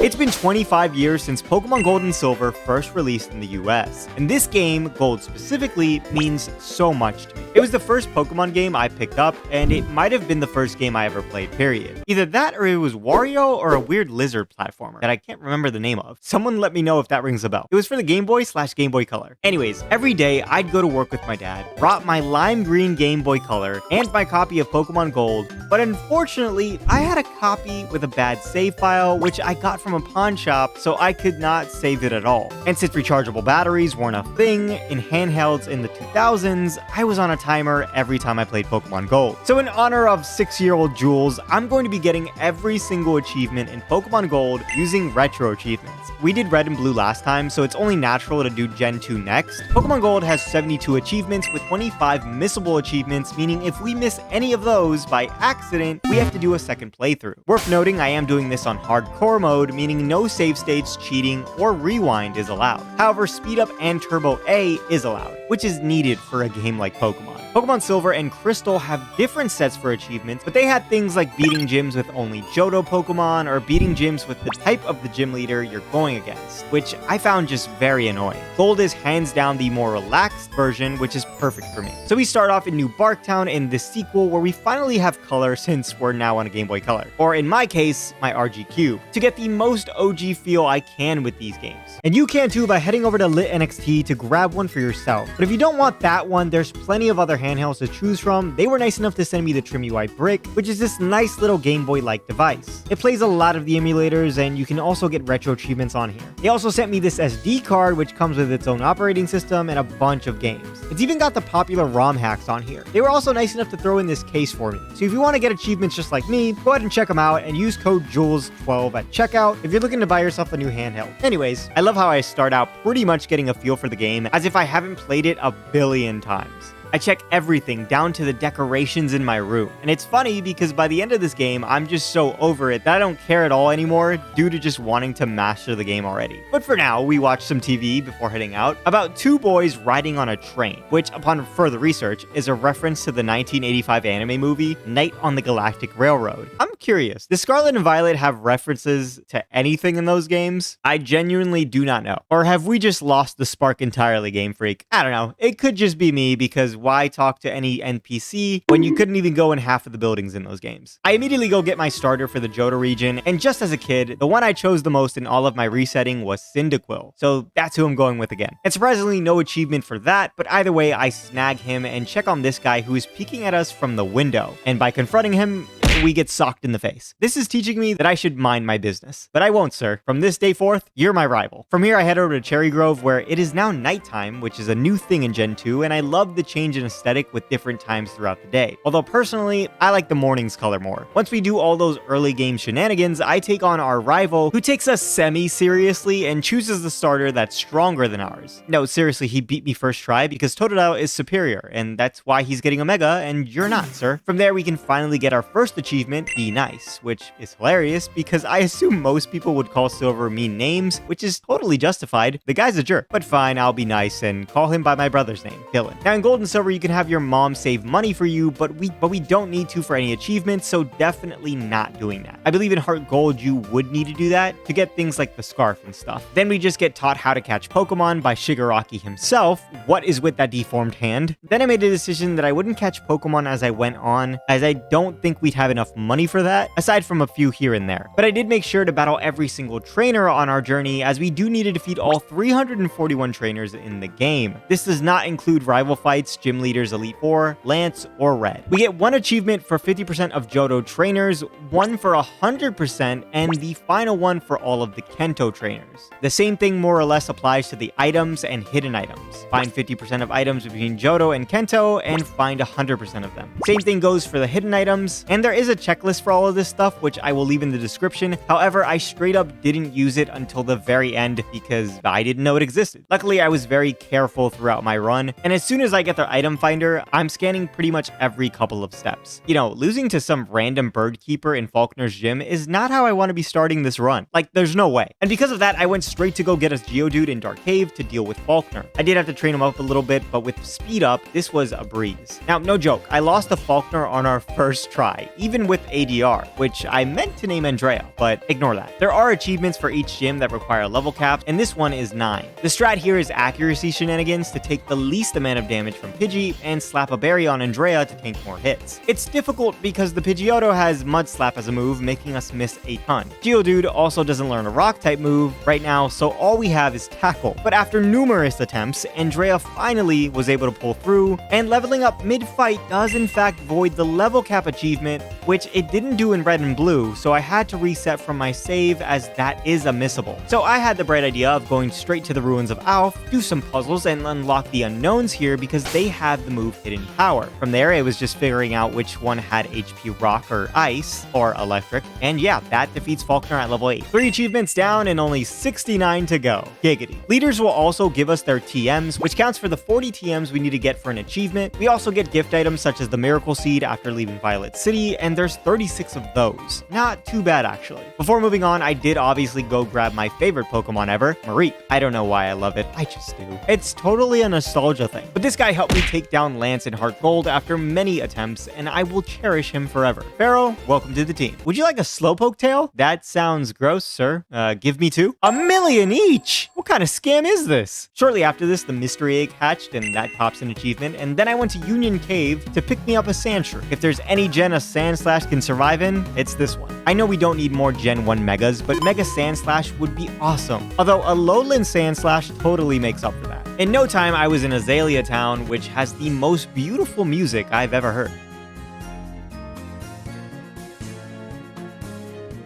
It's been 25 years since Pokemon Gold and Silver first released in the US, and this game, Gold specifically, means so much to me. It was the first Pokemon game I picked up, and it might have been the first game I ever played, period. Either that or it was Wario or a weird lizard platformer that I can't remember the name of. Someone let me know if that rings a bell. It was for the Game Boy/Game Boy Color. Anyways, every day I'd go to work with my dad, brought my lime green Game Boy Color and my copy of Pokemon Gold, but unfortunately, I had a copy with a bad save file, which I got from a pawn shop, so I could not save it at all. And since rechargeable batteries weren't a thing in handhelds in the 2000s, I was on a timer every time I played Pokemon Gold. So in honor of 6-year-old Jules, I'm going to be getting every single achievement in Pokemon Gold using Retro Achievements. We did Red and Blue last time, so it's only natural to do Gen 2 next. Pokemon Gold has 72 achievements with 25 missable achievements, meaning if we miss any of those by accident, we have to do a second playthrough. Worth noting, I am doing this on hardcore mode, meaning no save states, cheating, or rewind is allowed. However, speed up and turbo A is allowed, which is needed for a game like Pokemon. Pokemon Silver and Crystal have different sets for achievements, but they had things like beating gyms with only Johto Pokemon or beating gyms with the type of the gym leader you're going against, which I found just very annoying. Gold is hands down the more relaxed version, which is perfect for me. So we start off in New Barktown in the sequel where we finally have color since we're now on a Game Boy Color, or in my case, my RG Cube, to get the most OG feel I can with these games. And you can too by heading over to Lit NXT to grab one for yourself. But if you don't want that one, there's plenty of other handhelds to choose from. They were nice enough to send me the Trim UI Brick, which is this nice little Game Boy-like device. It plays a lot of the emulators, and you can also get retro achievements on here. They also sent me this SD card, which comes with its own operating system and a bunch of games. It's even got the popular ROM hacks on here. They were also nice enough to throw in this case for me. So if you want to get achievements just like me, go ahead and check them out and use code JULES12 at checkout if you're looking to buy yourself a new handheld. Anyways, I love how I start out pretty much getting a feel for the game as if I haven't played it a billion times. I check everything down to the decorations in my room. And it's funny because by the end of this game, I'm just so over it that I don't care at all anymore due to just wanting to master the game already. But for now, we watch some TV before heading out about two boys riding on a train, which upon further research is a reference to the 1985 anime movie Night on the Galactic Railroad. I'm curious, does Scarlet and Violet have references to anything in those games? I genuinely do not know. Or have we just lost the spark entirely, Game Freak? I don't know. It could just be me because why talk to any NPC when you couldn't even go in half of the buildings in those games? I immediately go get my starter for the Johto region, and just as a kid, the one I chose the most in all of my resetting was Cyndaquil, so that's who I'm going with again. And surprisingly, no achievement for that, but either way, I snag him and check on this guy who is peeking at us from the window, and by confronting him, we get socked in the face. This is teaching me that I should mind my business. But I won't, sir. From this day forth, you're my rival. From here, I head over to Cherry Grove, where it is now nighttime, which is a new thing in Gen 2, and I love the change in aesthetic with different times throughout the day. Although personally, I like the morning's color more. Once we do all those early game shenanigans, I take on our rival, who takes us semi-seriously and chooses the starter that's stronger than ours. No, seriously, he beat me first try because Totodile is superior, and that's why he's getting Omega, and you're not, sir. From there, we can finally get our first achievement, Be Nice, which is hilarious because I assume most people would call Silver mean names, which is totally justified. The guy's a jerk, but fine, I'll be nice and call him by my brother's name, Dylan. Now in Gold and Silver, you can have your mom save money for you, but we don't need to for any achievements, so definitely not doing that. I believe in Heart Gold, you would need to do that to get things like the scarf and stuff. Then we just get taught how to catch Pokemon by Shigaraki himself. What is with that deformed hand? Then I made a decision that I wouldn't catch Pokemon as I went on, as I don't think we'd have enough money for that, aside from a few here and there. But I did make sure to battle every single trainer on our journey, as we do need to defeat all 341 trainers in the game. This does not include rival fights, gym leaders, Elite Four, Lance, or Red. We get one achievement for 50% of Johto trainers, one for 100%, and the final one for all of the Kanto trainers. The same thing more or less applies to the items and hidden items. Find 50% of items between Johto and Kanto, and find 100% of them. Same thing goes for the hidden items, and there is a checklist for all of this stuff, which I will leave in the description. However, I straight up didn't use it until the very end because I didn't know it existed. Luckily, I was very careful throughout my run, and as soon as I get the item finder, I'm scanning pretty much every couple of steps. You know, losing to some random bird keeper in Faulkner's gym is not how I want to be starting this run. Like, there's no way. And because of that, I went straight to go get a Geodude in Dark Cave to deal with Faulkner. I did have to train him up a little bit, but with speed up, this was a breeze. Now, no joke, I lost to Faulkner on our first try. Even even with ADR, which I meant to name Andrea, but ignore that. There are achievements for each gym that require level caps, and this one is 9. The strat here is accuracy shenanigans to take the least amount of damage from Pidgey and slap a berry on Andrea to tank more hits. It's difficult because the Pidgeotto has Mud Slap as a move, making us miss a ton. Geodude also doesn't learn a rock type move right now, so all we have is Tackle. But after numerous attempts, Andrea finally was able to pull through, and leveling up mid-fight does in fact void the level cap achievement, which it didn't do in red and blue, so I had to reset from my save as that is a missable. So I had the bright idea of going straight to the ruins of Alf, do some puzzles, and unlock the unknowns here because they have the move Hidden Power. From there, it was just figuring out which one had HP Rock or Ice or Electric, and yeah, that defeats Faulkner at level 8. 3 achievements down and only 69 to go. Giggity. Leaders will also give us their TMs, which counts for the 40 TMs we need to get for an achievement. We also get gift items such as the Miracle Seed after leaving Violet City, and there's 36 of those. Not too bad, actually. Before moving on, I did obviously go grab my favorite Pokemon ever, Mareep. I don't know why I love it, I just do. It's totally a nostalgia thing. But this guy helped me take down Lance in Heart Gold after many attempts, and I will cherish him forever. Pharaoh, welcome to the team. Would you like a Slowpoke tail? That sounds gross, sir. Give me 2? 1,000,000 each! What kind of scam is this? Shortly after this, the mystery egg hatched, and that pops an achievement, and then I went to Union Cave to pick me up a Sandshrew. If there's any gen a Sandslash can survive in, it's this one. I know we don't need more Gen 1 Megas, but Mega Sandslash would be awesome. Although a Lowland Sandslash totally makes up for that. In no time, I was in Azalea Town, which has the most beautiful music I've ever heard.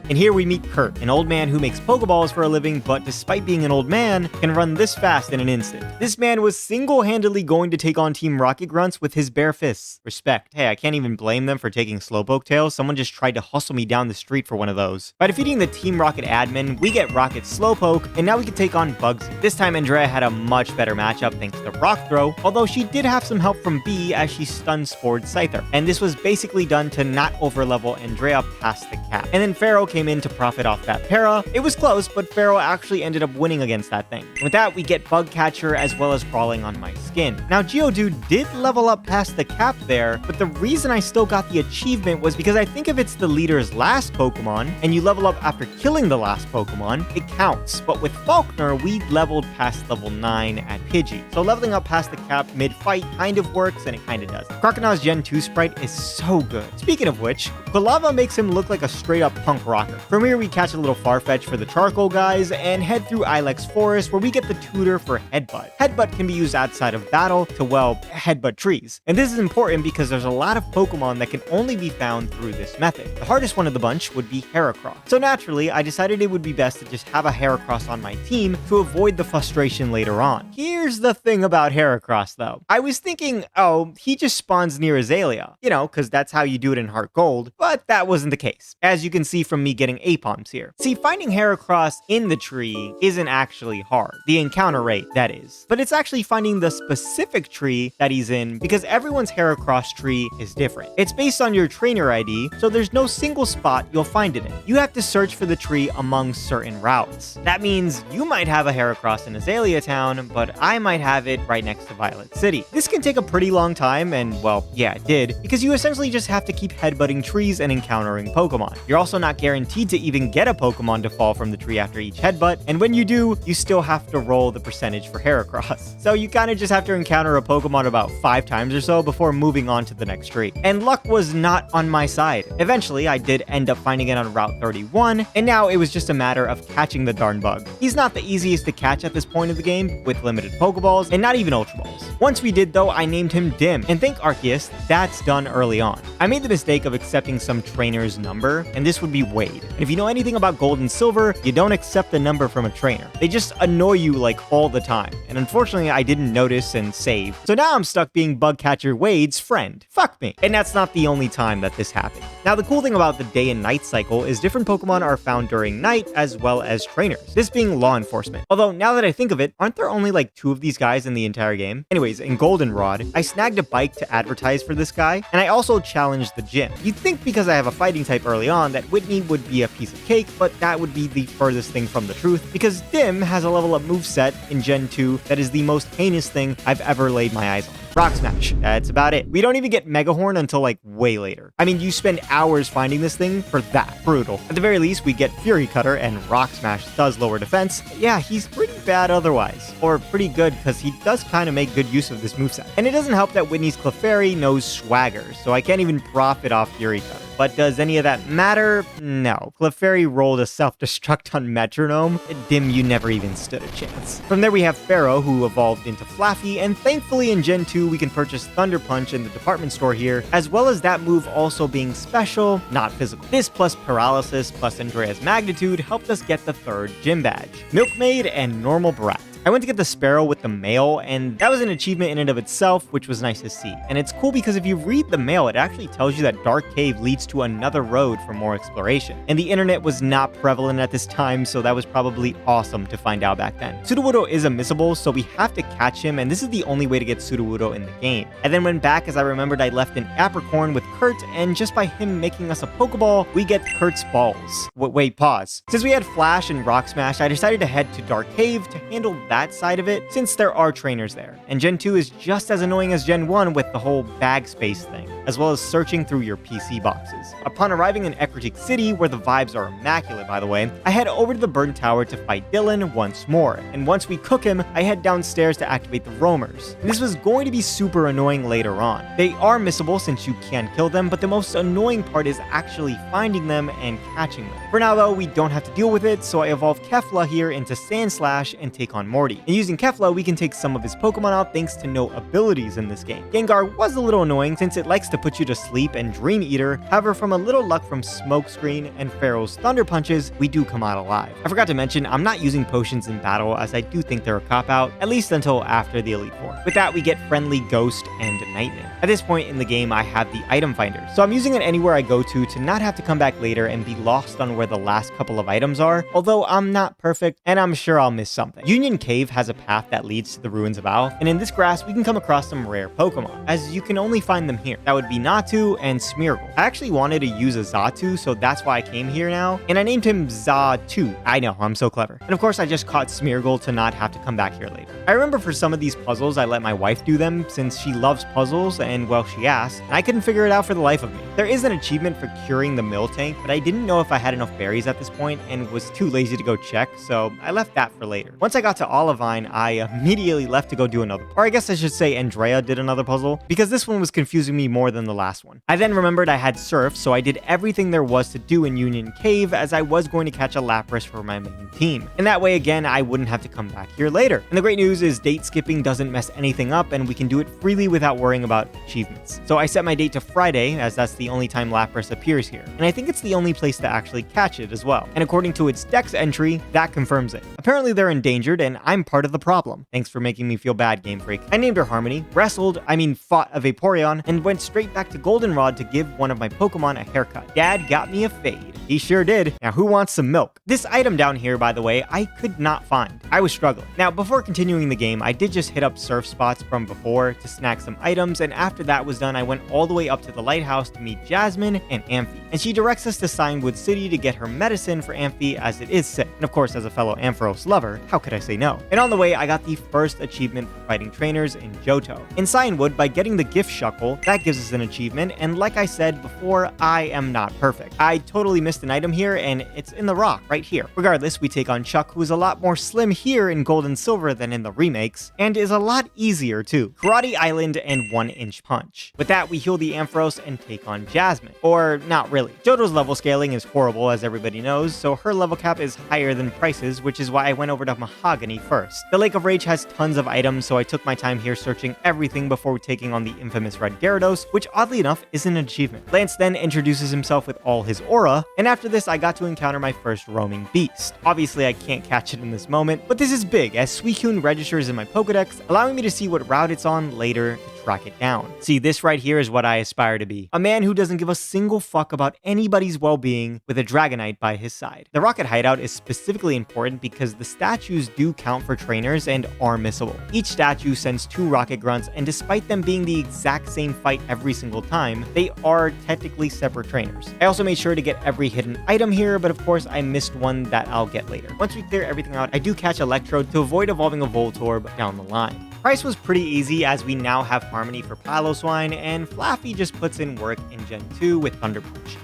And here we meet Kurt, an old man who makes Pokeballs for a living, but despite being an old man, can run this fast in an instant. This man was single-handedly going to take on Team Rocket Grunts with his bare fists. Respect. Hey, I can't even blame them for taking Slowpoke tails. Someone just tried to hustle me down the street for one of those. By defeating the Team Rocket admin, we get Rocket Slowpoke, and now we can take on Bugsy. This time, Andrea had a much better matchup thanks to Rock Throw, although she did have some help from B as she stun Spored Scyther. And this was basically done to not overlevel Andrea past the cap. And then Pharaoh came in to profit off that para. It was close, but Pharaoh actually ended up winning against that thing. And with that, we get Bug Catcher as well as Crawling on My Skin. Now, Geodude did level up past the cap there, but the reason I still got the achievement was because I think if it's the leader's last Pokemon, and you level up after killing the last Pokemon, it counts. But with Faulkner, we leveled past level 9 at Pidgey. So leveling up past the cap mid-fight kind of works, and it kind of does. Croconaws Gen 2 sprite is so good. Speaking of which, Quilava makes him look like a straight-up punk rocker. From here, we catch a little Farfetch for the charcoal guys and head through Ilex Forest where we get the tutor for Headbutt. Headbutt can be used outside of battle to, well, headbutt trees. And this is important because there's a lot of Pokemon that can only be found through this method. The hardest one of the bunch would be Heracross. So naturally, I decided it would be best to just have a Heracross on my team to avoid the frustration later on. Here's the thing about Heracross though. I was thinking, oh, he just spawns near Azalea, you know, because that's how you do it in Heart Gold, but that wasn't the case. As you can see from me getting Apom's here. See, finding Heracross in the tree isn't actually hard. The encounter rate, that is. But it's actually finding the specific tree that he's in because everyone's Heracross tree is different. It's based on your trainer ID, so there's no single spot you'll find it in. You have to search for the tree among certain routes. That means you might have a Heracross in Azalea Town, but I might have it right next to Violet City. This can take a pretty long time, and well, yeah, it did, because you essentially just have to keep headbutting trees and encountering Pokemon. You're also not guaranteed to even get a Pokemon to fall from the tree after each headbutt, and when you do, you still have to roll the percentage for Heracross. So you kind of just have to encounter a Pokemon about 5 times or so before moving on to the next tree. And luck was not on my side. Eventually, I did end up finding it on Route 31, and now it was just a matter of catching the darn bug. He's not the easiest to catch at this point of the game, with limited Pokeballs, and not even Ultra Balls. Once we did though, I named him Dim, and think Arceus, that's done early on. I made the mistake of accepting some trainer's number, and this would be Wade. And if you know anything about Gold and Silver, you don't accept the number from a trainer. They just annoy you like all the time. And unfortunately, I didn't notice and save. So now I'm stuck being Bugcatcher Wade's friend. Fuck me. And that's not the only time that this happened. Now, the cool thing about the day and night cycle is different Pokemon are found during night as well as trainers. This being Law Enforcement. Although, now that I think of it, aren't there only like 2 of these guys in the entire game? Anyways, in Goldenrod, I snagged a bike to advertise for this guy, and I also challenged the gym. You'd think because I have a fighting type early on that Whitney would be a piece of cake, but that would be the furthest thing from the truth, because Dim has a level up moveset in Gen 2 that is the most heinous thing I've ever laid my eyes on. Rock Smash. That's about it. We don't even get Mega Horn until like way later. I mean, you spend hours finding this thing for that. Brutal. At the very least, we get Fury Cutter, and Rock Smash does lower defense. Yeah, he's pretty bad otherwise. Or pretty good, because he does kind of make good use of this moveset. And it doesn't help that Whitney's Clefairy knows Swagger, so I can't even profit off Fury Cutter. But does any of that matter? No. Clefairy rolled a self-destruct on Metronome. Dim, you never even stood a chance. From there we have Pharaoh, who evolved into Flaffy, and thankfully in Gen 2 we can purchase Thunder Punch in the department store here, as well as that move also being special, not physical. This plus Paralysis plus Andrea's Magnitude helped us get the 3rd gym badge. Milkmaid and Normal Brat. I went to get the Sparrow with the mail, and that was an achievement in and of itself, which was nice to see. And it's cool because if you read the mail, it actually tells you that Dark Cave leads to another road for more exploration. And the internet was not prevalent at this time, so that was probably awesome to find out back then. Sudowoodo is a missable, so we have to catch him, and this is the only way to get Sudowoodo in the game. I then went back as I remembered I left an Apricorn with Kurt, and just by him making us a Pokeball, we get Kurt's balls. Wait, pause. Since we had Flash and Rock Smash, I decided to head to Dark Cave to handle that side of it, since there are trainers there. And Gen 2 is just as annoying as Gen 1 with the whole bag space thing, as well as searching through your PC boxes. Upon arriving in Ecruteak City, where the vibes are immaculate by the way, I head over to the Burn Tower to fight Dylan once more, and once we cook him, I head downstairs to activate the roamers. And this was going to be super annoying later on. They are missable since you can kill them, but the most annoying part is actually finding them and catching them. For now though, we don't have to deal with it, so I evolve Kefla here into Sandslash and take on Morty. And using Kefla, we can take some of his Pokemon out thanks to no abilities in this game. Gengar was a little annoying since it likes to put you to sleep and Dream Eater, however from a little luck from Smokescreen and Pharaoh's Thunder Punches, we do come out alive. I forgot to mention, I'm not using potions in battle as I do think they're a cop-out, at least until after the Elite Four. With that, we get Friendly Ghost and Nightmare. At this point in the game, I have the item finder, so I'm using it anywhere I go to not have to come back later and be lost on where the last couple of items are, although I'm not perfect and I'm sure I'll miss something. Union Cave has a path that leads to the ruins of Alph, and in this grass we can come across some rare Pokemon, as you can only find them here. That would be Natu and Smeargle. I actually wanted to use a Xatu, so that's why I came here now, and I named him Xatu. I know, I'm so clever. And of course I just caught Smeargle to not have to come back here later. I remember for some of these puzzles I let my wife do them since she loves puzzles and well she asked, and I couldn't figure it out for the life of me. There is an achievement for curing the Miltank, but I didn't know if I had enough berries at this point and was too lazy to go check, so I left that for later. Once I got to Olivine, I immediately left to go do another, or I guess I should say Andrea did another puzzle, because this one was confusing me more than the last one. I then remembered I had Surf, so I did everything there was to do in Union Cave as I was going to catch a Lapras for my main team. And that way again, I wouldn't have to come back here later. And the great news is date skipping doesn't mess anything up and we can do it freely without worrying about achievements. So I set my date to Friday as that's the only time Lapras appears here. And I think it's the only place to actually catch it as well. And according to its Dex entry, that confirms it. Apparently they're endangered and I'm part of the problem. Thanks for making me feel bad, Game Freak. I named her Harmony, fought a Vaporeon, and went straight back to Goldenrod to give one of my Pokemon a haircut. Dad got me a fade. He sure did. Now who wants some milk? This item down here, by the way, I could not find. I was struggling. Now before continuing the game, I did just hit up surf spots from before to snack some items, and after that was done, I went all the way up to the lighthouse to meet Jasmine and Amphi. And she directs us to Signwood City to get her medicine for Amphi as it is sick. And of course, as a fellow Ampharos lover, how could I say no? And on the way, I got the first achievement for fighting trainers in Johto. In Signwood, by getting the gift shuckle, that gives us an achievement, and like I said before, I am not perfect. I totally missed an item here, and it's in the rock right here. Regardless, we take on Chuck, who is a lot more slim here in Gold and Silver than in the remakes, and is a lot easier too. Karate Island and 1-inch punch. With that, we heal the Ampharos and take on Jasmine. Or not really. Johto's level scaling is horrible, as everybody knows, so her level cap is higher than Price's, which is why I went over to Mahogany first. The Lake of Rage has tons of items, so I took my time here searching everything before taking on the infamous Red Gyarados, which oddly enough is an achievement. Lance then introduces himself with all his aura, and after this I got to encounter my first roaming beast. Obviously I can't catch it in this moment, but this is big as Suicune registers in my Pokedex, allowing me to see what route it's on later to track it down. See, this right here is what I aspire to be. A man who doesn't give a single fuck about anybody's well-being with a Dragonite by his side. The Rocket Hideout is specifically important because the statues do count for trainers and are missable. Each statue sends 2 Rocket Grunts, and despite them being the exact same fight every single time, they are technically separate trainers. I also made sure to get every hidden item here, but of course I missed one that I'll get later. Once we clear everything out, I do catch Electrode to avoid evolving a Voltorb down the line. Price was pretty easy as we now have Harmony for Piloswine, and Flaffy just puts in work in Gen 2 with Thunder Punch.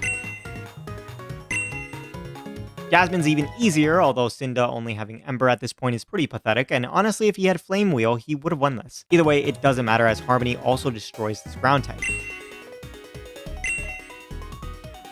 Jasmine's even easier, although Cinda only having Ember at this point is pretty pathetic, and honestly if he had Flame Wheel, he would have won this. Either way, it doesn't matter as Harmony also destroys this ground type.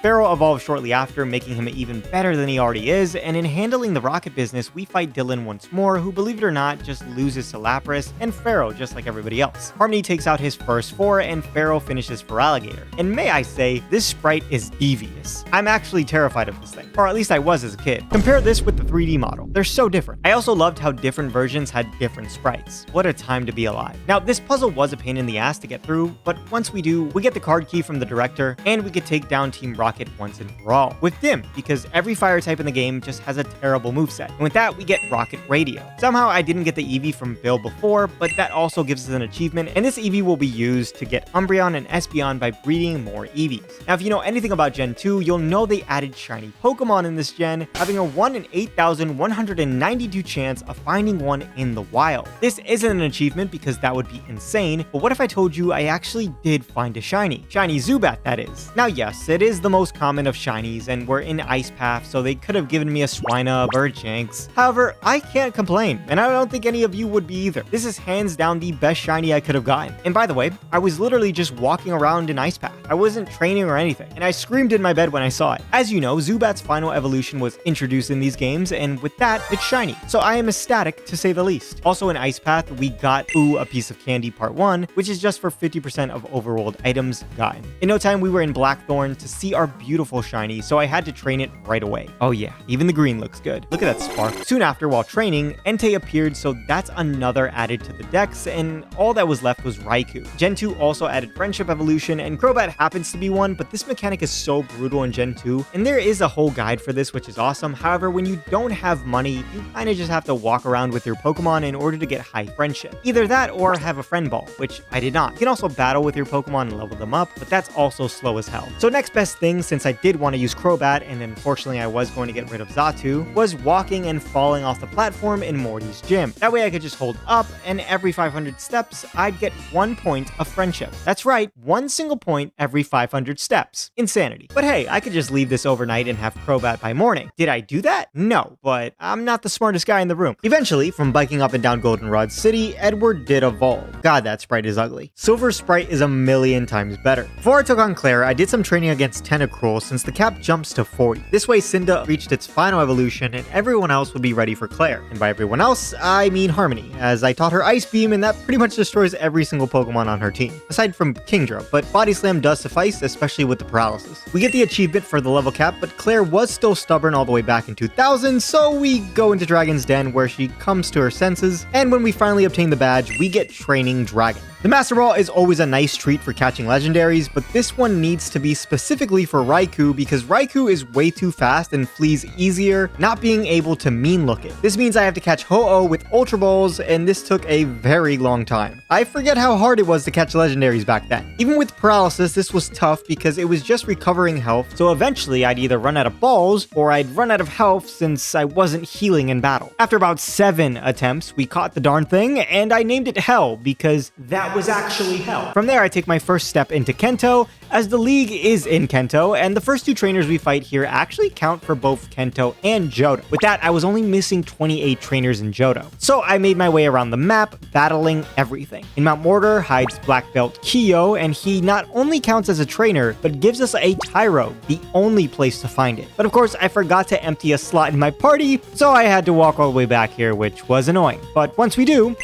Pharaoh evolves shortly after, making him even better than he already is, and in handling the rocket business, we fight Dylan once more, who, believe it or not, just loses to Lapras and Pharaoh just like everybody else. Harmony takes out his first 4, and Pharaoh finishes for Alligator. And may I say, this sprite is devious. I'm actually terrified of this thing, or at least I was as a kid. Compare this with the 3D model. They're so different. I also loved how different versions had different sprites. What a time to be alive. Now, this puzzle was a pain in the ass to get through, but once we do, we get the card key from the director, and we could take down Team Rocket once and for all. With Dim, because every fire type in the game just has a terrible moveset. And with that, we get Rocket Radio. Somehow I didn't get the Eevee from Bill before, but that also gives us an achievement, and this Eevee will be used to get Umbreon and Espeon by breeding more Eevees. Now, if you know anything about Gen 2, you'll know they added shiny Pokemon in this gen, having a 1 in 8,192 chance of finding one in the wild. This isn't an achievement because that would be insane, but what if I told you I actually did find a shiny? Shiny Zubat, that is. Now yes, it is the most common of shinies, and we're in Ice Path, so they could have given me a Swinub or a Jinx. However, I can't complain, and I don't think any of you would be either. This is hands down the best shiny I could have gotten. And by the way, I was literally just walking around in Ice Path. I wasn't training or anything, and I screamed in my bed when I saw it. As you know, Zubat's final evolution was introduced in these games, and with that, it's shiny. So I am ecstatic to say the least. Also in Ice Path, we got Ooh, a Piece of Candy Part 1, which is just for 50% of overworld items gotten. In no time, we were in Blackthorn to see our beautiful shiny, so I had to train it right away. Oh yeah, even the green looks good. Look at that spark. Soon after, while training, Entei appeared, so that's another added to the dex, and all that was left was Raikou. Gen 2 also added Friendship Evolution, and Crobat happens to be one, but this mechanic is so brutal in Gen 2, and there is a whole guide for this, which is awesome. However, when you don't have money, you kinda just have to walk around with your Pokemon in order to get high friendship. Either that or have a friend ball, which I did not. You can also battle with your Pokemon and level them up, but that's also slow as hell. So next best thing, since I did want to use Crobat, and unfortunately I was going to get rid of Xatu, was walking and falling off the platform in Morty's gym. That way I could just hold up, and every 500 steps, I'd get 1 point of friendship. That's right, 1 single point every 500 steps. Insanity. But hey, I could just leave this overnight and have Crobat by morning. Did I do that? No, but I'm not the smartest guy in the room. Eventually, from biking up and down Goldenrod City, Edward did evolve. God, that sprite is ugly. Silver's sprite is a million times better. Before I took on Clair, I did some training against Tentacruel since the cap jumps to 40. This way, Cinda reached its final evolution, and everyone else would be ready for Clair. And by everyone else, I mean Harmony, as I taught her Ice Beam, and that pretty much destroys every single Pokemon on her team, aside from Kingdra, but Body Slam does suffice, especially with the paralysis. We get the achievement for the level cap, but Clair was still stubborn all the way back in 2000, so we go into Dragon's Den where she comes to her senses, and when we finally obtain the badge, we get Training Dragon. The Master Ball is always a nice treat for catching legendaries, but this one needs to be specifically for Raikou because Raikou is way too fast and flees easier, not being able to mean look it. This means I have to catch Ho-Oh with Ultra Balls, and this took a very long time. I forget how hard it was to catch legendaries back then. Even with paralysis, this was tough because it was just recovering health, so eventually I'd either run out of balls or I'd run out of health since I wasn't healing in battle. After about 7 attempts, we caught the darn thing, and I named it Hell because that was actually hell. From there, I take my first step into Kanto, as the league is in Kanto, and the first 2 trainers we fight here actually count for both Kanto and Johto. With that, I was only missing 28 trainers in Johto. So I made my way around the map, battling everything. In Mount Mortar hides Black Belt Kiyo, and he not only counts as a trainer, but gives us a Tyro, the only place to find it. But of course, I forgot to empty a slot in my party, so I had to walk all the way back here, which was annoying. But once we do,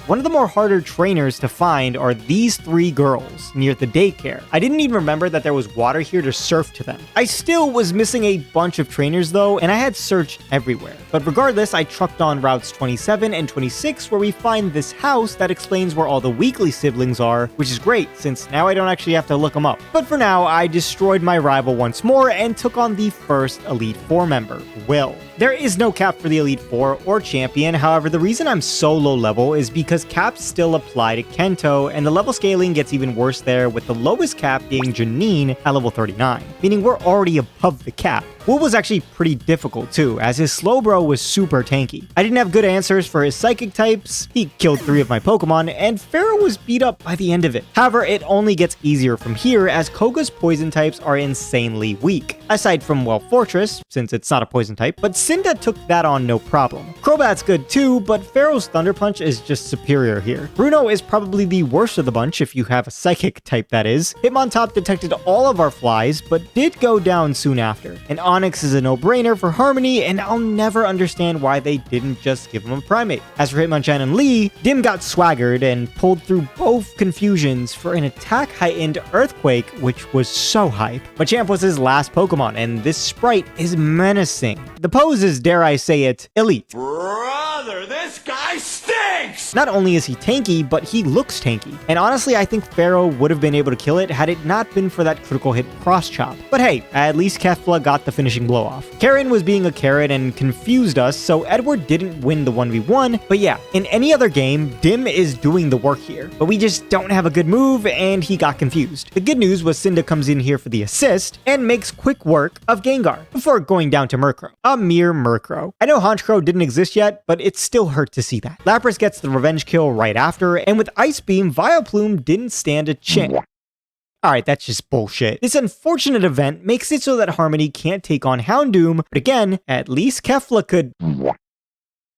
one of the more harder trainers to find are these 3 girls near the daycare. I didn't even remember that there was water here to surf to them. I still was missing a bunch of trainers though, and I had searched everywhere. But regardless, I trucked on routes 27 and 26 where we find this house that explains where all the weekly siblings are, which is great since now I don't actually have to look them up. But for now, I destroyed my rival once more and took on the first Elite 4 member, Will. There is no cap for the Elite 4 or Champion, however, the reason I'm so low level is because because caps still apply to Kanto, and the level scaling gets even worse there, with the lowest cap being Janine at level 39, meaning we're already above the cap. Wool was actually pretty difficult too, as his Slowbro was super tanky. I didn't have good answers for his psychic types, he killed 3 of my Pokemon, and Pharaoh was beat up by the end of it. However, it only gets easier from here, as Koga's poison types are insanely weak. Aside from, well, Fortress, since it's not a poison type, but Cinda took that on no problem. Crobat's good too, but Pharaoh's Thunder Punch is just superior here. Bruno is probably the worst of the bunch if you have a psychic type, that is. Hitmontop detected all of our flies, but did go down soon after. And Onix is a no-brainer for Harmony, and I'll never understand why they didn't just give him a Primate. As for Hitmonchan and Lee, Dim got swaggered and pulled through both confusions for an attack-heightened Earthquake, which was so hype. Machamp was his last Pokemon, and this sprite is menacing. The pose is, dare I say it, elite. Brother, this guy stinks! Not only is he tanky, but he looks tanky. And honestly, I think Pharaoh would have been able to kill it had it not been for that critical hit cross chop. But hey, at least Kefla got the finishing blow off. Karen was being a carrot and confused us, so Edward didn't win the 1v1. But yeah, in any other game, Dim is doing the work here. But we just don't have a good move, and he got confused. The good news was Cinda comes in here for the assist and makes quick work of Gengar before going down to Murkrow. A mere Murkrow. I know Honchkrow didn't exist yet, but it still hurt to see that. Lapras gets the revenge kill right after, and with Ice Beam, Vileplume didn't stand a chance. Alright, that's just bullshit. This unfortunate event makes it so that Harmony can't take on Houndoom, but again, at least Kefla could...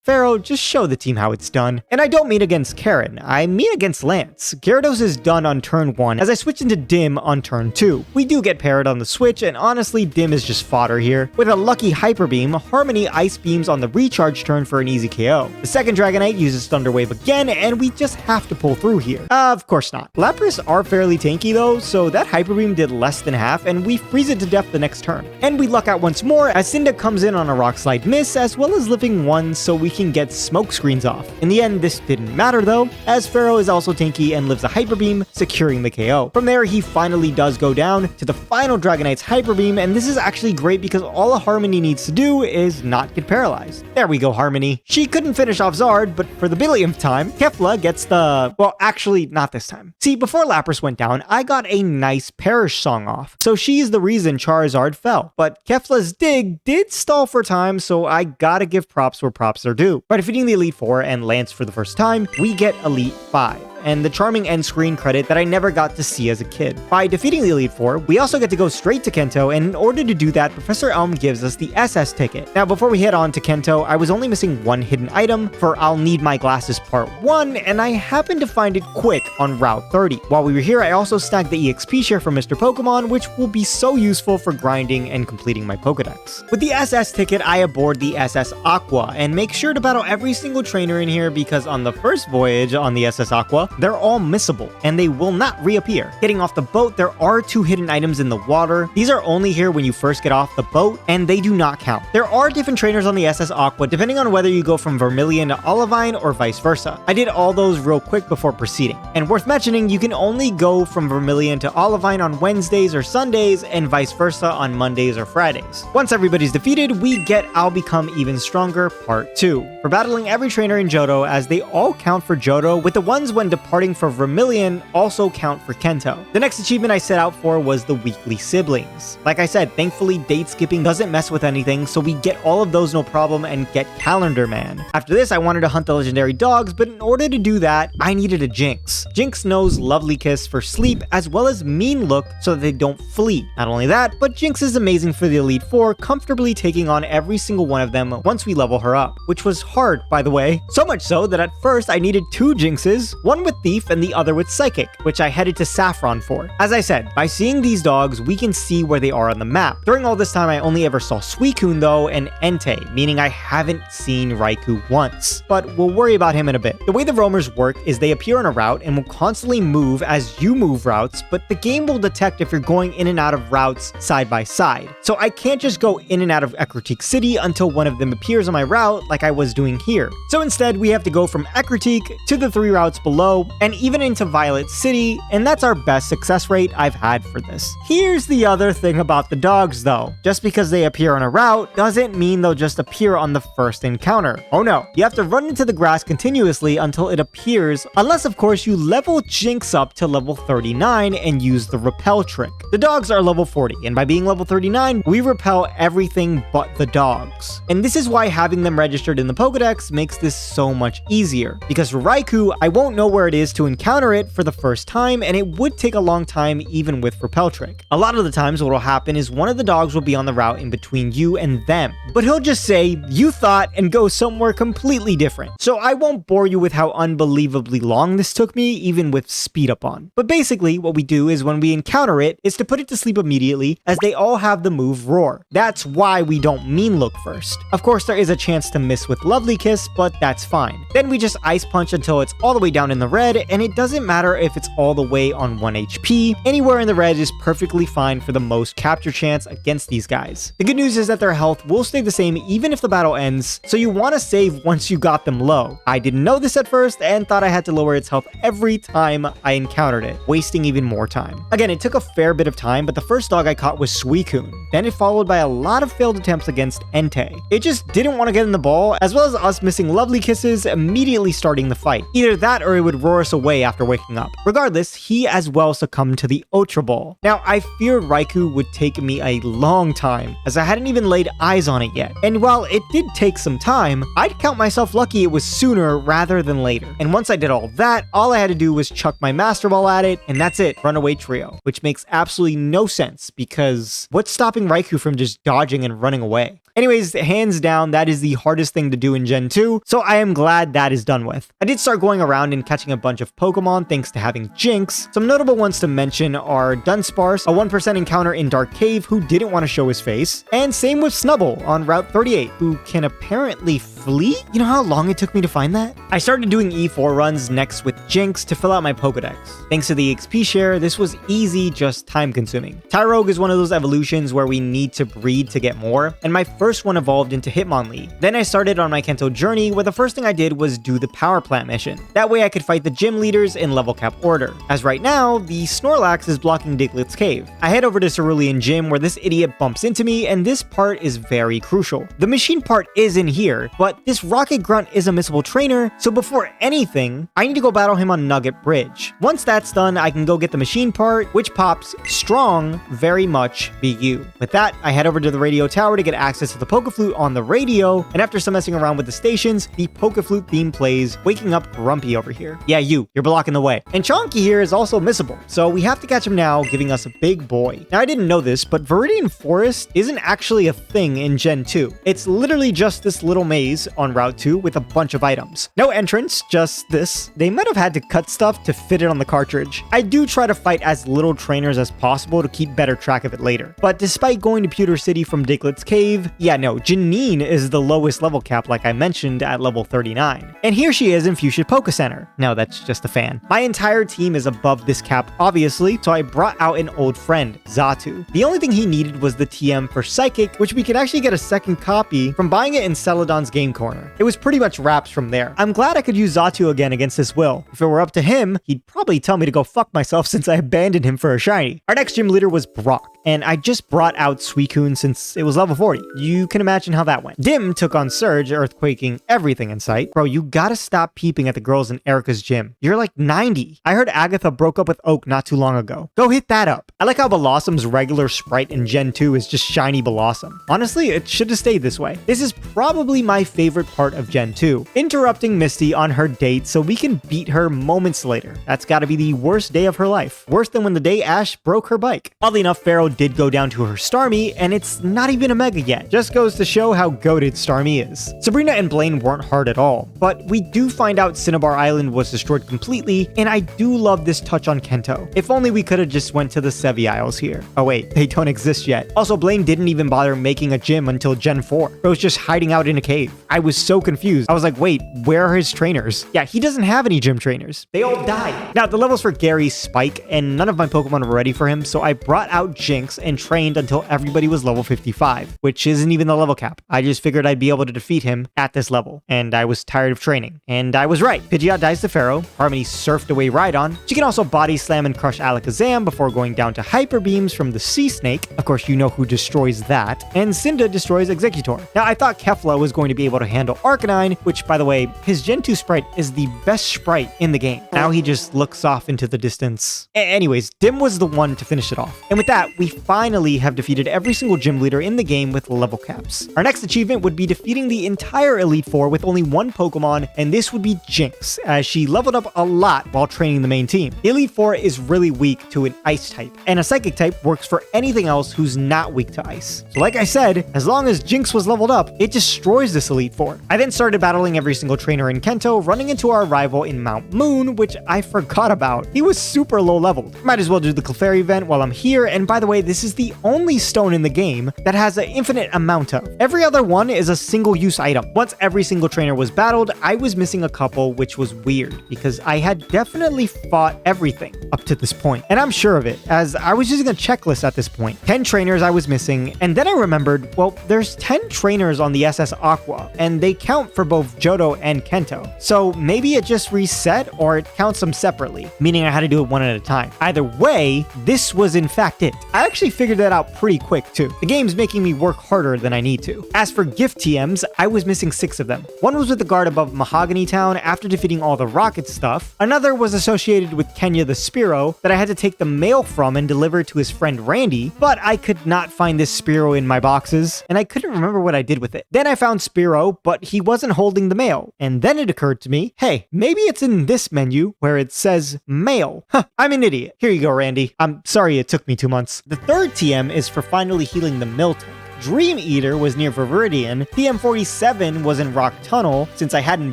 Pharaoh, just show the team how it's done. And I don't mean against Karen, I mean against Lance. Gyarados is done on turn 1 as I switch into Dim on turn 2. We do get paired on the switch, and honestly, Dim is just fodder here. With a lucky Hyper Beam, Harmony Ice Beams on the recharge turn for an easy KO. The second Dragonite uses Thunder Wave again, and we just have to pull through here. Of course not. Lapras are fairly tanky though, so that Hyper Beam did less than half, and we freeze it to death the next turn. And we luck out once more as Cinda comes in on a Rock Slide miss, as well as living 1, so we can get smoke screens off. In the end, this didn't matter though, as Pharaoh is also tanky and lives a Hyper Beam, securing the KO. From there, he finally does go down to the final Dragonite's Hyper Beam, and this is actually great because all a Harmony needs to do is not get paralyzed. There we go, Harmony. She couldn't finish off Zard, but for the billionth time, Kefla gets the... well, actually, not this time. See, before Lapras went down, I got a nice Perish song off, so she's the reason Charizard fell. But Kefla's dig did stall for time, so I gotta give props where props are due. By defeating the Elite Four and Lance for the first time, we get Elite 5. And the charming end screen credit that I never got to see as a kid. By defeating the Elite Four, we also get to go straight to Kanto, and in order to do that, Professor Elm gives us the SS ticket. Now, before we head on to Kanto, I was only missing one hidden item for I'll Need My Glasses Part 1, and I happened to find it quick on Route 30. While we were here, I also snagged the EXP share from Mr. Pokemon, which will be so useful for grinding and completing my Pokedex. With the SS ticket, I aboard the SS Aqua, and make sure to battle every single trainer in here because on the first voyage on the SS Aqua, they're all missable, and they will not reappear. Getting off the boat, there are 2 hidden items in the water. These are only here when you first get off the boat, and they do not count. There are different trainers on the SS Aqua, depending on whether you go from Vermilion to Olivine or vice versa. I did all those real quick before proceeding. And worth mentioning, you can only go from Vermilion to Olivine on Wednesdays or Sundays, and vice versa on Mondays or Fridays. Once everybody's defeated, we get I'll Become Even Stronger Part 2. For battling every trainer in Johto, as they all count for Johto, with the ones when departing for Vermilion also count for Kanto. The next achievement I set out for was the weekly siblings. Like I said, thankfully date skipping doesn't mess with anything, so we get all of those no problem and get Calendar Man. After this, I wanted to hunt the legendary dogs, but in order to do that, I needed a Jinx. Jinx knows Lovely Kiss for sleep, as well as Mean Look so that they don't flee. Not only that, but Jinx is amazing for the Elite Four, comfortably taking on every single one of them once we level her up, which was hard, by the way. So much so that at first I needed 2 Jinxes, one with Thief and the other with Psychic, which I headed to Saffron for. As I said, by seeing these dogs, we can see where they are on the map. During all this time, I only ever saw Suicune though, and Entei, meaning I haven't seen Raikou once. But we'll worry about him in a bit. The way the roamers work is they appear on a route and will constantly move as you move routes, but the game will detect if you're going in and out of routes side by side. So I can't just go in and out of Ecruteak City until one of them appears on my route like I was doing here. So instead, we have to go from Ecruteak to the 3 routes below, Kanto, and even into Violet City, and that's our best success rate I've had for this. Here's the other thing about the dogs though. Just because they appear on a route doesn't mean they'll just appear on the first encounter. Oh no, you have to run into the grass continuously until it appears, unless of course you level Jinx up to level 39 and use the repel trick. The dogs are level 40, and by being level 39, we repel everything but the dogs. And this is why having them registered in the Pokedex makes this so much easier, because for Raikou, I won't know where it is to encounter it for the first time, and it would take a long time even with repel trick. A lot of the times what will happen is one of the dogs will be on the route in between you and them, but he'll just say, "You thought," and go somewhere completely different. So I won't bore you with how unbelievably long this took me, even with speed up on. But basically, what we do is when we encounter it, is to put it to sleep immediately, as they all have the move Roar. That's why we don't mean look first. Of course, there is a chance to miss with Lovely Kiss, but that's fine. Then we just Ice Punch until it's all the way down in the red, and it doesn't matter if it's all the way on 1 HP, anywhere in the red is perfectly fine for the most capture chance against these guys. The good news is that their health will stay the same even if the battle ends, so you want to save once you got them low. I didn't know this at first and thought I had to lower its health every time I encountered it, wasting even more time. Again, it took a fair bit of time, but the first dog I caught was Suicune. Then it followed by a lot of failed attempts against Entei. It just didn't want to get in the ball, as well as us missing Lovely Kisses immediately starting the fight. Either that or it would roar us away after waking up. Regardless, he as well succumbed to the Ultra Ball. Now, I feared Raikou would take me a long time, as I hadn't even laid eyes on it yet. And while it did take some time, I'd count myself lucky it was sooner rather than later. And once I did all that, all I had to do was chuck my Master Ball at it, and that's it, Runaway Trio. Which makes absolutely no sense, because what's stopping Raikou from just dodging and running away? Anyways, hands down, that is the hardest thing to do in Gen 2, so I am glad that is done with. I did start going around and catching a bunch of Pokemon thanks to having Jinx. Some notable ones to mention are Dunsparce, a 1% encounter in Dark Cave who didn't want to show his face, and same with Snubbull on Route 38, who can apparently flee? You know how long it took me to find that? I started doing E4 runs next with Jinx to fill out my Pokedex. Thanks to the XP share, this was easy, just time consuming. Tyrogue is one of those evolutions where we need to breed to get more, and my first one evolved into Hitmonlee. Then I started on my Kanto journey, where the first thing I did was do the Power Plant mission. That way I could fight the gym leaders in level cap order. As right now, the Snorlax is blocking Diglett's cave. I head over to Cerulean Gym where this idiot bumps into me, and this part is very crucial. The machine part is in here, but this Rocket Grunt is a missable trainer, so before anything, I need to go battle him on Nugget Bridge. Once that's done, I can go get the machine part, which pops Strong Very Much Be You. With that, I head over to the radio tower to get access to the Pokeflute on the radio, and after some messing around with the stations, the Pokeflute theme plays, waking up Grumpy over here. Yeah, you're blocking the way. And Chonky here is also missable, so we have to catch him now, giving us a big boy. Now, I didn't know this, but Viridian Forest isn't actually a thing in Gen 2. It's literally just this little maze on Route 2 with a bunch of items. No entrance, just this. They might have had to cut stuff to fit it on the cartridge. I do try to fight as little trainers as possible to keep better track of it later. But despite going to Pewter City from Diglett's cave, yeah, no, Janine is the lowest level cap like I mentioned at level 39. And here she is in Fuchsia Poke Center. No, that's just a fan. My entire team is above this cap, obviously, so I brought out an old friend, Xatu. The only thing he needed was the TM for Psychic, which we could actually get a second copy from buying it in Celadon's Game Corner. It was pretty much wraps from there. I'm glad I could use Xatu again against his will. If it were up to him, he'd probably tell me to go fuck myself since I abandoned him for a shiny. Our next gym leader was Brock, and I just brought out Suicune since it was level 40. You can imagine how that went. Dim took on Surge, earthquaking everything in sight. Bro, you gotta stop peeping at the girls in Erica's gym. You're like 90. I heard Agatha broke up with Oak not too long ago. Go hit that up. I like how Blossom's regular sprite in Gen 2 is just shiny Blossom. Honestly, it should have stayed this way. This is probably my favorite part of Gen 2. Interrupting Misty on her date so we can beat her moments later. That's gotta be the worst day of her life. Worse than when the day Ash broke her bike. Oddly enough, Pharaoh did go down to her Starmie, and it's not even a Mega yet. Just goes to show how goated Starmie is. Sabrina and Blaine weren't hard at all, but we do find out Cinnabar Island was destroyed completely, and I do love this touch on Kanto. If only we could have just went to the Sevi Isles here. Oh wait, they don't exist yet. Also, Blaine didn't even bother making a gym until Gen 4. It was just hiding out in a cave. I was so confused. I was like, wait, where are his trainers? Yeah, he doesn't have any gym trainers. They all died. Now, the levels for Gary spike, and none of my Pokemon were ready for him, so I brought out Jinx Jinx and trained until everybody was level 55, which isn't even the level cap. I just figured I'd be able to defeat him at this level, and I was tired of training. And I was right. Pidgeot dies to Pharaoh, Harmony surfed away Rhydon. She can also body slam and crush Alakazam before going down to Hyper Beams from the Sea Snake. Of course, you know who destroys that. And Cinda destroys Exeggutor. Now, I thought Kefla was going to be able to handle Arcanine, which, by the way, his Gen 2 sprite is the best sprite in the game. Now he just looks off into the distance. Anyways, Dim was the one to finish it off. And with that, we finally have defeated every single gym leader in the game with level caps. Our next achievement would be defeating the entire Elite Four with only one Pokemon, and this would be Jinx, as she leveled up a lot while training the main team. The Elite Four is really weak to an Ice type, and a Psychic type works for anything else who's not weak to Ice. So like I said, as long as Jinx was leveled up, it destroys this Elite Four. I then started battling every single trainer in Kanto, running into our rival in Mount Moon, which I forgot about. He was super low leveled. Might as well do the Clefairy event while I'm here, and by the way, this is the only stone in the game that has an infinite amount of. Every other one is a single-use item. Once every single trainer was battled, I was missing a couple, which was weird, because I had definitely fought everything up to this point. And I'm sure of it, as I was using a checklist at this point. 10 trainers I was missing, and then I remembered, well, there's 10 trainers on the SS Aqua, and they count for both Johto and Kanto. So maybe it just reset, or it counts them separately, meaning I had to do it one at a time. Either way, this was in fact it. I actually figured that out pretty quick too. The game's making me work harder than I need to. As for gift TMs, I was missing 6 of them. One was with the guard above Mahogany Town after defeating all the rocket stuff. Another was associated with Kenya the Spearow that I had to take the mail from and deliver to his friend Randy, but I could not find this Spearow in my boxes, and I couldn't remember what I did with it. Then I found Spearow, but he wasn't holding the mail, and then it occurred to me, hey, maybe it's in this menu where it says mail. Huh, I'm an idiot. Here you go, Randy. I'm sorry it took me 2 months. The third TM is for finally healing the Miltank. Dream Eater was near Viridian, TM47 was in Rock Tunnel, since I hadn't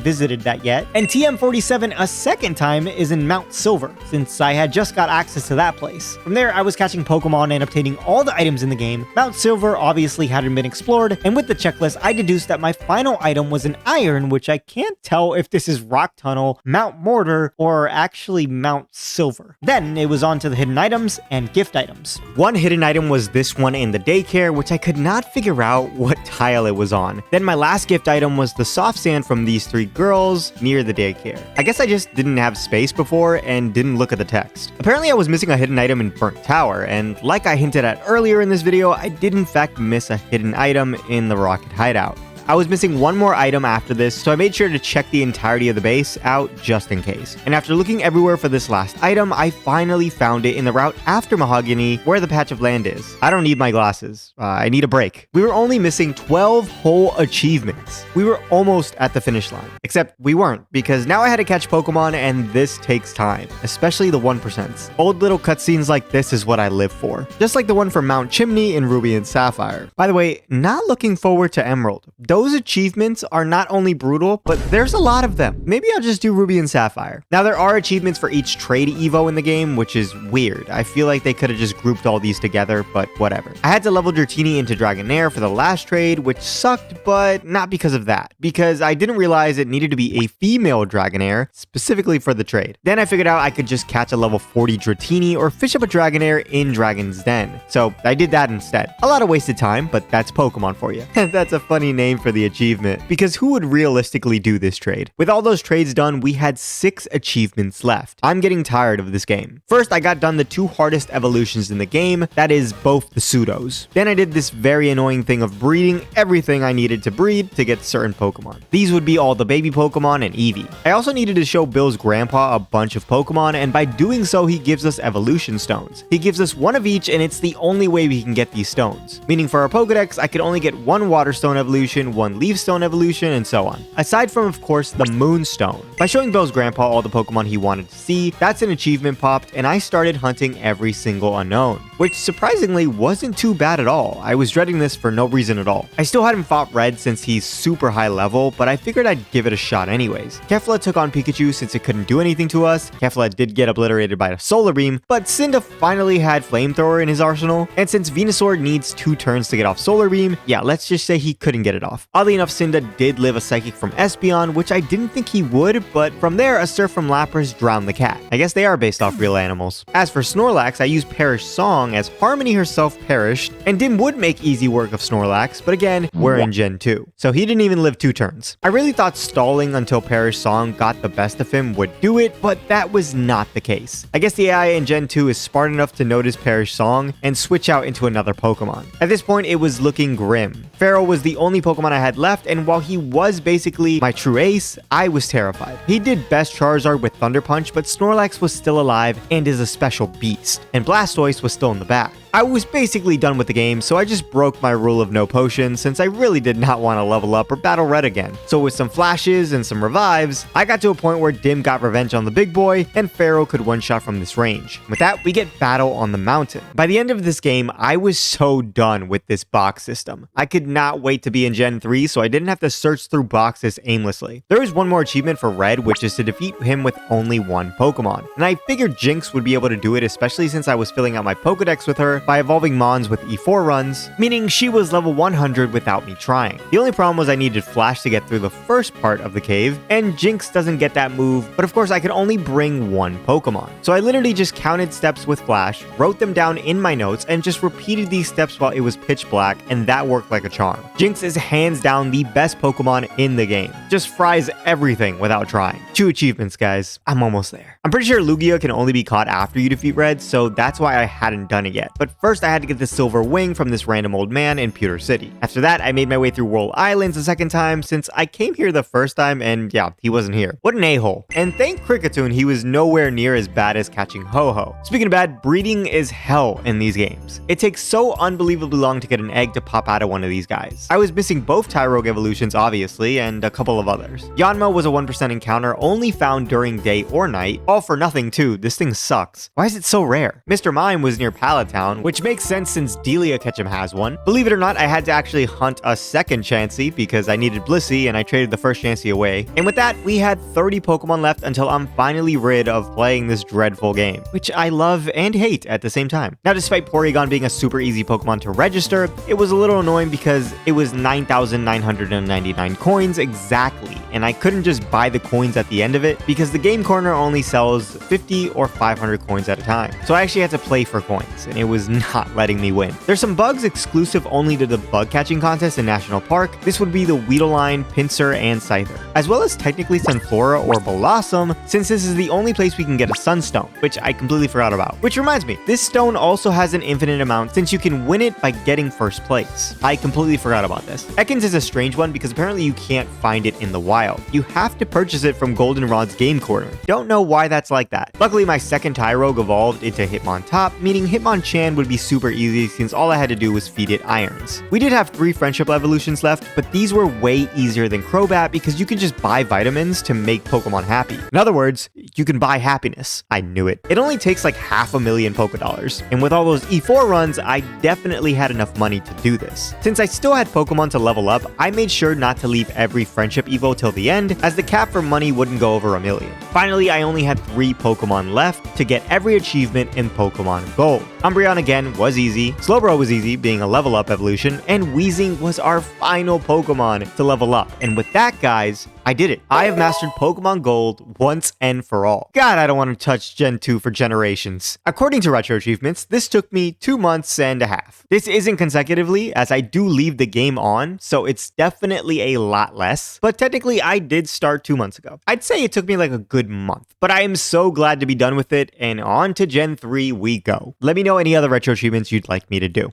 visited that yet, and TM47 a second time is in Mount Silver, since I had just got access to that place. From there, I was catching Pokemon and obtaining all the items in the game. Mount Silver obviously hadn't been explored, and with the checklist, I deduced that my final item was an Iron, which I can't tell if this is Rock Tunnel, Mount Mortar, or actually Mount Silver. Then it was on to the hidden items and gift items. One hidden item was this one in the daycare, which I could not figure out what tile it was on. Then my last gift item was the soft sand from these 3 girls near the daycare. I guess I just didn't have space before and didn't look at the text. Apparently I was missing a hidden item in Burnt Tower, and like I hinted at earlier in this video, I did in fact miss a hidden item in the Rocket Hideout. I was missing one more item after this, so I made sure to check the entirety of the base out just in case. And after looking everywhere for this last item, I finally found it in the route after Mahogany, where the patch of land is. I don't need my glasses. I need a break. We were only missing 12 whole achievements. We were almost at the finish line. Except we weren't, because now I had to catch Pokemon, and this takes time, especially the 1%. Old little cutscenes like this is what I live for. Just like the one for Mount Chimney in Ruby and Sapphire. By the way, not looking forward to Emerald. Those achievements are not only brutal, but there's a lot of them. Maybe I'll just do Ruby and Sapphire. Now, there are achievements for each trade Evo in the game, which is weird. I feel like they could have just grouped all these together, but whatever. I had to level Dratini into Dragonair for the last trade, which sucked, but not because of that. Because I didn't realize it needed to be a female Dragonair, specifically for the trade. Then I figured out I could just catch a level 40 Dratini or fish up a Dragonair in Dragon's Den. So I did that instead. A lot of wasted time, but that's Pokemon for you. That's a funny name for the achievement, because who would realistically do this trade? With all those trades done, we had 6 achievements left. I'm getting tired of this game. First, I got done the 2 hardest evolutions in the game, that is both the pseudos. Then I did this very annoying thing of breeding everything I needed to breed to get certain Pokemon. These would be all the baby Pokemon and Eevee. I also needed to show Bill's grandpa a bunch of Pokemon, and by doing so, he gives us evolution stones. He gives us 1 of each, and it's the only way we can get these stones. Meaning for our Pokedex, I could only get 1 Water Stone evolution, 1 Leaf Stone evolution, and so on. Aside from, of course, the Moonstone. By showing Bill's grandpa all the Pokemon he wanted to see, that's an achievement popped, and I started hunting every single unknown, which surprisingly wasn't too bad at all. I was dreading this for no reason at all. I still hadn't fought Red since he's super high level, but I figured I'd give it a shot anyways. Kefla took on Pikachu since it couldn't do anything to us. Kefla did get obliterated by a Solar Beam, but Cinda finally had Flamethrower in his arsenal, and since Venusaur needs 2 turns to get off Solar Beam, yeah, let's just say he couldn't get it off. enough. Oddly enough, Cinda did live a Psychic from Espeon, which I didn't think he would, but from there, a Surf from Lapras drowned the cat. I guess they are based off real animals. As for Snorlax, I used Perish Song as Harmony herself perished, and Dim would make easy work of Snorlax, but again, we're in Gen 2, so he didn't even live 2 turns. I really thought stalling until Perish Song got the best of him would do it, but that was not the case. I guess the AI in Gen 2 is smart enough to notice Perish Song and switch out into another Pokemon. At this point, it was looking grim. Pharaoh was the only Pokemon I had left, and while he was basically my true ace, I was terrified. He did best Charizard with Thunder Punch, but Snorlax was still alive and is a special beast, and Blastoise was still in the back. I was basically done with the game, so I just broke my rule of no potions since I really did not want to level up or battle red again. So with some flashes and some revives, I got to a point where Dim got revenge on the big boy and Pharaoh could one-shot from this range. With that, we get Battle on the Mountain. By the end of this game, I was so done with this box system. I could not wait to be in Gen 3, so I didn't have to search through boxes aimlessly. There is one more achievement for Red, which is to defeat him with only one Pokemon. And I figured Jinx would be able to do it, especially since I was filling out my Pokedex with her by evolving Mons with E4 runs, meaning she was level 100 without me trying. The only problem was I needed Flash to get through the first part of the cave, and Jinx doesn't get that move, but of course I could only bring one Pokemon. So I literally just counted steps with Flash, wrote them down in my notes, and just repeated these steps while it was pitch black, and that worked like a charm. Jinx is hands down the best Pokemon in the game. Just fries everything without trying. 2 achievements, guys. I'm almost there. I'm pretty sure Lugia can only be caught after you defeat Red, so that's why I hadn't done it yet. But first I had to get the silver wing from this random old man in Pewter City. After that, I made my way through Whirl Islands a second time since I came here the first time and yeah, he wasn't here. What an a-hole. And thank Kricketune, he was nowhere near as bad as catching Ho-Oh. Speaking of bad, breeding is hell in these games. It takes so unbelievably long to get an egg to pop out of one of these guys. I was missing both Tyrogue evolutions obviously and a couple of others. Yanma was a 1% encounter only found during day or night, all for nothing too. This thing sucks. Why is it so rare? Mr. Mime was near Pallet Town, which makes sense since Delia Ketchum has one. Believe it or not, I had to actually hunt a second Chansey because I needed Blissey and I traded the first Chansey away. And with that, we had 30 Pokemon left until I'm finally rid of playing this dreadful game, which I love and hate at the same time. Now, despite Porygon being a super easy Pokemon to register, it was a little annoying because it was 9,999 coins exactly, and I couldn't just buy the coins at the end of it because the game corner only sells 50 or 500 coins at a time. So I actually had to play for coins, and it was not letting me win. There's some bugs exclusive only to the bug catching contest in National Park. This would be the Weedleline, Pinsir, and Scyther, as well as technically Sunflora or Blossom, since this is the only place we can get a Sunstone, which I completely forgot about. Which reminds me, this stone also has an infinite amount since you can win it by getting first place. I completely forgot about this. Ekans is a strange one because apparently you can't find it in the wild. You have to purchase it from Goldenrod's game corner. Don't know why that's like that. Luckily, my second Tyrogue evolved into Hitmontop, meaning Hitmonchan would be super easy since all I had to do was feed it irons. We did have 3 friendship evolutions left, but these were way easier than Crobat because you can just buy vitamins to make Pokemon happy. In other words, you can buy happiness. I knew it. It only takes like 500,000 Pokédollars, and with all those E4 runs, I definitely had enough money to do this. Since I still had Pokemon to level up, I made sure not to leave every friendship Evo till the end, as the cap for money wouldn't go over 1 million. Finally, I only had 3 Pokemon left to get every achievement in Pokemon Gold. Umbreon again was easy, Slowbro was easy, being a level up evolution, and Weezing was our final Pokemon to level up. And with that, guys, I did it. I have mastered Pokemon Gold once and for all. God, I don't want to touch Gen 2 for generations. According to RetroAchievements, this took me 2 months and a half. This isn't consecutively, as I do leave the game on, so it's definitely a lot less, but technically I did start 2 months ago. I'd say it took me like a good month, but I am so glad to be done with it, and on to Gen 3 we go. Let me know any other RetroAchievements you'd like me to do.